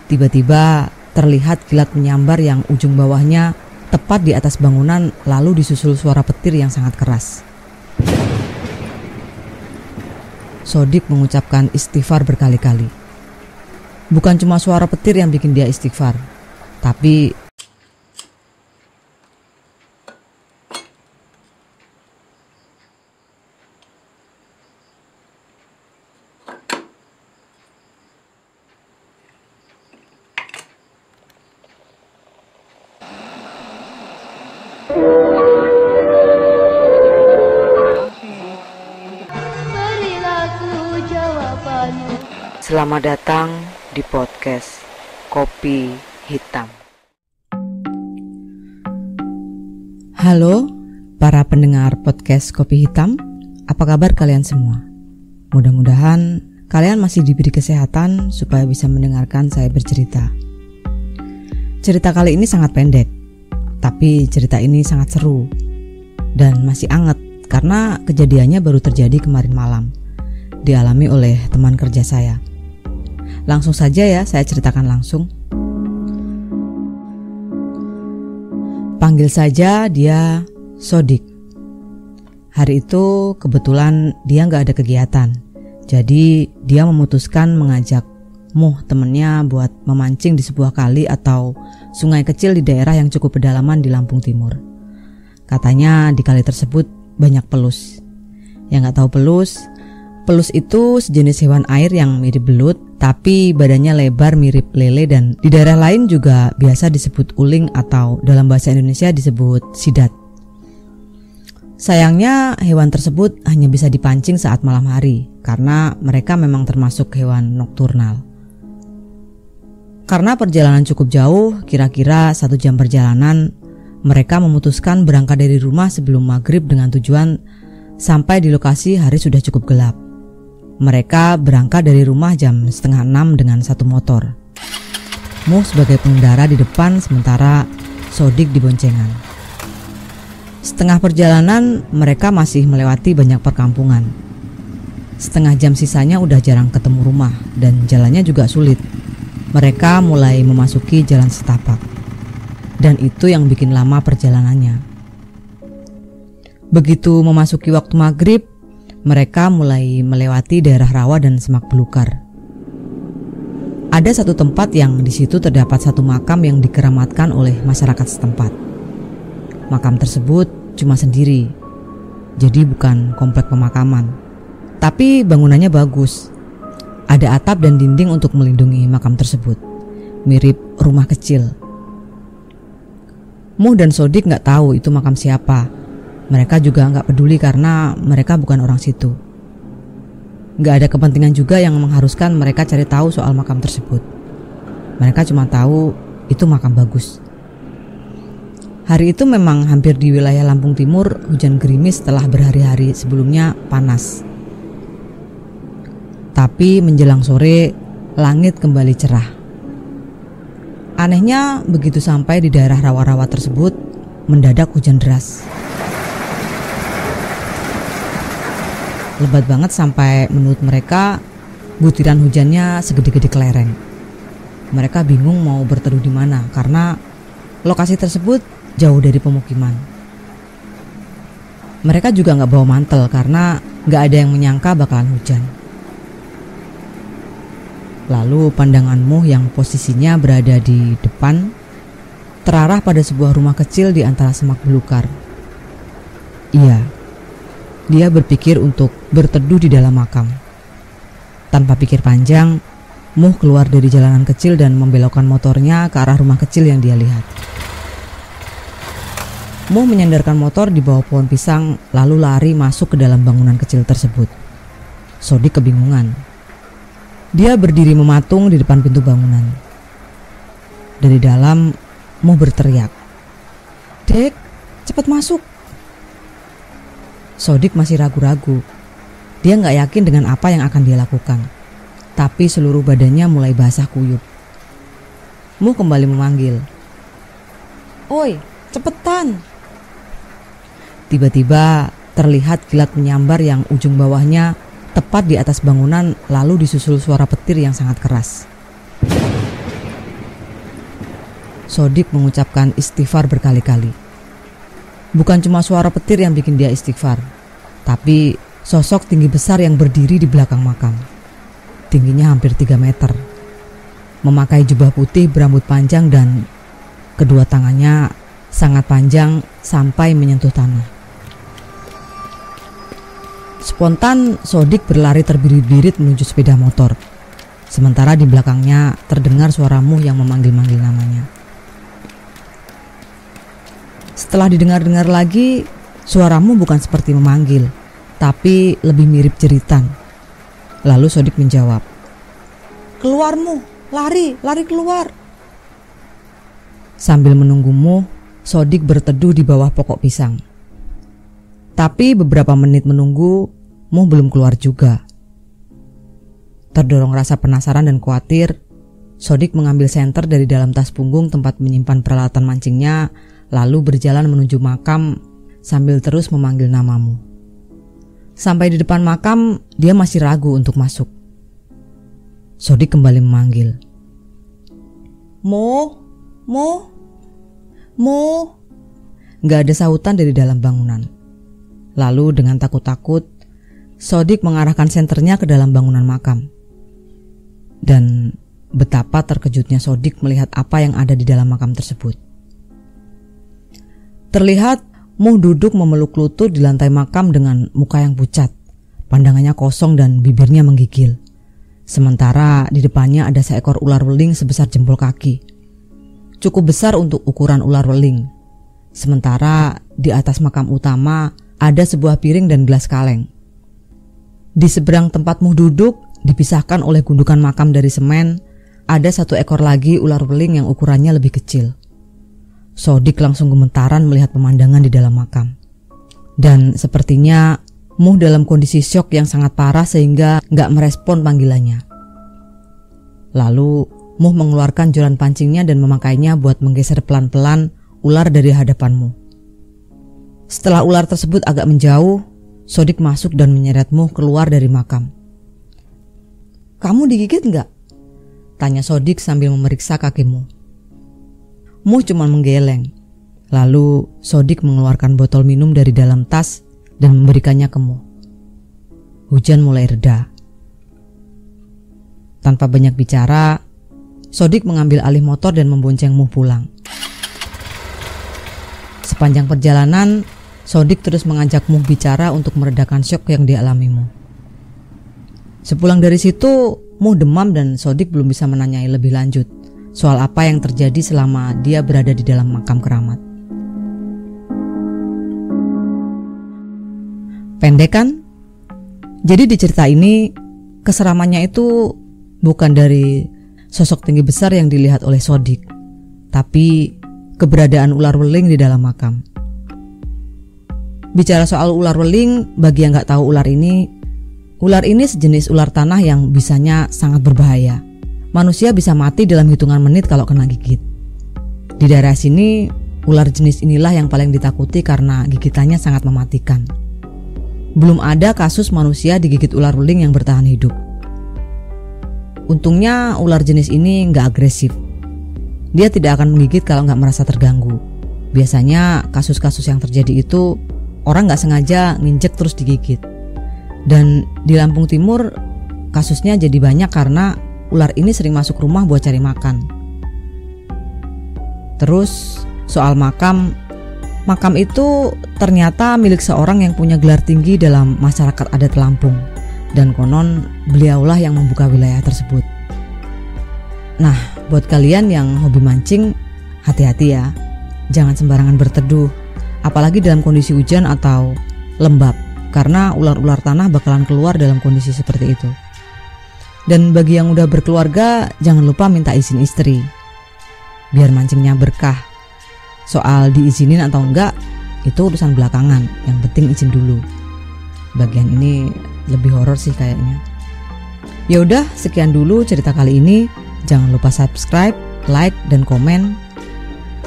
Tiba-tiba terlihat kilat menyambar yang ujung bawahnya tepat di atas bangunan, lalu disusul suara petir yang sangat keras. Sodik mengucapkan istighfar berkali-kali. Bukan cuma suara petir yang bikin dia istighfar, tapi selamat datang di podcast Kopi Hitam. Halo para pendengar podcast Kopi Hitam, apa kabar kalian semua? Mudah-mudahan kalian masih diberi kesehatan supaya bisa mendengarkan saya bercerita. Cerita kali ini sangat pendek, tapi cerita ini sangat seru dan masih anget karena kejadiannya baru terjadi kemarin malam, dialami oleh teman kerja saya. Langsung saja ya, saya ceritakan langsung. Panggil saja dia Sodik. Hari itu kebetulan dia gak ada kegiatan, jadi dia memutuskan mengajak Muh temennya buat memancing di sebuah kali atau sungai kecil di daerah yang cukup pedalaman di Lampung Timur. Katanya di kali tersebut banyak pelus. Yang gak tahu pelus itu sejenis hewan air yang mirip belut, tapi badannya lebar mirip lele dan di daerah lain juga biasa disebut uling atau dalam bahasa Indonesia disebut sidat. Sayangnya hewan tersebut hanya bisa dipancing saat malam hari karena mereka memang termasuk hewan nokturnal. Karena perjalanan cukup jauh, kira-kira 1 jam perjalanan, mereka memutuskan berangkat dari rumah sebelum maghrib dengan tujuan sampai di lokasi hari sudah cukup gelap. Mereka berangkat dari rumah jam 5:30 dengan 1 motor. Muh sebagai pengendara di depan, sementara Sodik di boncengan. Setengah perjalanan mereka masih melewati banyak perkampungan. Setengah jam sisanya udah jarang ketemu rumah dan jalannya juga sulit. Mereka mulai memasuki jalan setapak. Dan itu yang bikin lama perjalanannya. Begitu memasuki waktu maghrib, mereka mulai melewati daerah rawa dan semak belukar. Ada satu tempat yang di situ terdapat satu makam yang dikeramatkan oleh masyarakat setempat. Makam tersebut cuma sendiri, jadi bukan komplek pemakaman. Tapi bangunannya bagus. Ada atap dan dinding untuk melindungi makam tersebut, mirip rumah kecil. Muh dan Sodik gak tahu itu makam siapa. Mereka juga gak peduli karena mereka bukan orang situ. Gak ada kepentingan juga yang mengharuskan mereka cari tahu soal makam tersebut. Mereka cuma tahu itu makam bagus. Hari itu memang hampir di wilayah Lampung Timur hujan gerimis setelah berhari-hari sebelumnya panas. Tapi menjelang sore, langit kembali cerah. Anehnya, begitu sampai di daerah rawa-rawa tersebut, mendadak hujan deras. Lebat banget sampai menurut mereka butiran hujannya segede-gede kelereng. Mereka bingung mau berteduh di mana karena lokasi tersebut jauh dari pemukiman. Mereka juga gak bawa mantel karena gak ada yang menyangka bakalan hujan. Lalu pandangan Muh yang posisinya berada di depan terarah pada sebuah rumah kecil di antara semak belukar. Iya, dia berpikir untuk berteduh di dalam makam. Tanpa pikir panjang, Muh keluar dari jalanan kecil dan membelokkan motornya ke arah rumah kecil yang dia lihat. Muh menyandarkan motor di bawah pohon pisang lalu lari masuk ke dalam bangunan kecil tersebut. Sodik kebingungan. Dia berdiri mematung di depan pintu bangunan. Dari dalam, Muh berteriak, "Dek, cepat masuk!" Sodik masih ragu-ragu. Dia gak yakin dengan apa yang akan dia lakukan. Tapi seluruh badannya mulai basah kuyup. Muh kembali memanggil, "Oi, cepetan!" Tiba-tiba terlihat kilat menyambar yang ujung bawahnya tepat di atas bangunan, lalu disusul suara petir yang sangat keras. Sodik mengucapkan istighfar berkali-kali. Bukan cuma suara petir yang bikin dia istighfar, tapi sosok tinggi besar yang berdiri di belakang makam. Tingginya hampir 3 meter. Memakai jubah putih berambut panjang dan kedua tangannya sangat panjang sampai menyentuh tanah. Spontan Sodik berlari terbirit-birit menuju sepeda motor. Sementara di belakangnya terdengar suara Muh yang memanggil-manggil namanya. Setelah didengar-dengar lagi, suara Muh bukan seperti memanggil, tapi lebih mirip jeritan. Lalu Sodik menjawab, "Keluar Muh, lari keluar." Sambil menunggu Muh, Sodik berteduh di bawah pokok pisang. Tapi beberapa menit menunggu, Muh belum keluar juga. Terdorong rasa penasaran dan khawatir, Sodik mengambil senter dari dalam tas punggung tempat menyimpan peralatan mancingnya, lalu berjalan menuju makam sambil terus memanggil nama Muh. Sampai di depan makam, dia masih ragu untuk masuk. Sodik kembali memanggil, "Muh, Muh, Muh." Gak ada sahutan dari dalam bangunan. Lalu dengan takut-takut, Sodik mengarahkan senternya ke dalam bangunan makam. Dan betapa terkejutnya Sodik melihat apa yang ada di dalam makam tersebut. Terlihat Muh duduk memeluk lutut di lantai makam dengan muka yang pucat, pandangannya kosong dan bibirnya menggigil. Sementara di depannya ada seekor ular weling sebesar jempol kaki. Cukup besar untuk ukuran ular weling. Sementara di atas makam utama ada sebuah piring dan gelas kaleng. Di seberang tempat Muh duduk, dipisahkan oleh gundukan makam dari semen, ada satu ekor lagi ular weling yang ukurannya lebih kecil. Sodik langsung gemetaran melihat pemandangan di dalam makam. Dan sepertinya Muh dalam kondisi syok yang sangat parah sehingga gak merespon panggilannya. Lalu Muh mengeluarkan joran pancingnya dan memakainya buat menggeser pelan-pelan ular dari hadapan Muh. Setelah ular tersebut agak menjauh, Sodik masuk dan menyeret Muh keluar dari makam. "Kamu digigit gak?" tanya Sodik sambil memeriksa kaki Muh. Muh cuma menggeleng. Lalu Sodik mengeluarkan botol minum dari dalam tas dan memberikannya ke Muh. Hujan mulai reda. Tanpa banyak bicara, Sodik mengambil alih motor dan membonceng Muh pulang. Sepanjang perjalanan, Sodik terus mengajak Muh bicara untuk meredakan syok yang dialami Muh. Sepulang dari situ, Muh demam dan Sodik belum bisa menanyai lebih lanjut soal apa yang terjadi selama dia berada di dalam makam keramat. Pendek kan? Jadi di cerita ini, keseramannya itu bukan dari sosok tinggi besar yang dilihat oleh Sodik, tapi keberadaan ular weling di dalam makam. Bicara soal ular weling, bagi yang gak tahu ular ini sejenis ular tanah yang bisanya sangat berbahaya. Manusia bisa mati dalam hitungan menit kalau kena gigit. Di daerah sini, ular jenis inilah yang paling ditakuti karena gigitannya sangat mematikan. Belum ada kasus manusia digigit ular weling yang bertahan hidup. Untungnya ular jenis ini gak agresif. Dia tidak akan menggigit kalau gak merasa terganggu. Biasanya kasus-kasus yang terjadi itu orang gak sengaja nginjek terus digigit. Dan di Lampung Timur kasusnya jadi banyak karena ular ini sering masuk rumah buat cari makan. Terus soal makam itu ternyata milik seorang yang punya gelar tinggi dalam masyarakat adat Lampung. Dan konon beliaulah yang membuka wilayah tersebut. Nah, buat kalian yang hobi mancing, hati-hati ya. Jangan sembarangan berteduh, apalagi dalam kondisi hujan atau lembab, karena ular-ular tanah bakalan keluar dalam kondisi seperti itu. Dan bagi yang udah berkeluarga, jangan lupa minta izin istri, biar mancingnya berkah. Soal diizinin atau enggak, itu urusan belakangan, yang penting izin dulu. Bagian ini lebih horor sih kayaknya. Ya udah, sekian dulu cerita kali ini. Jangan lupa subscribe, like, dan komen.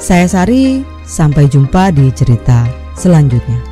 Saya Sari, sampai jumpa di cerita selanjutnya.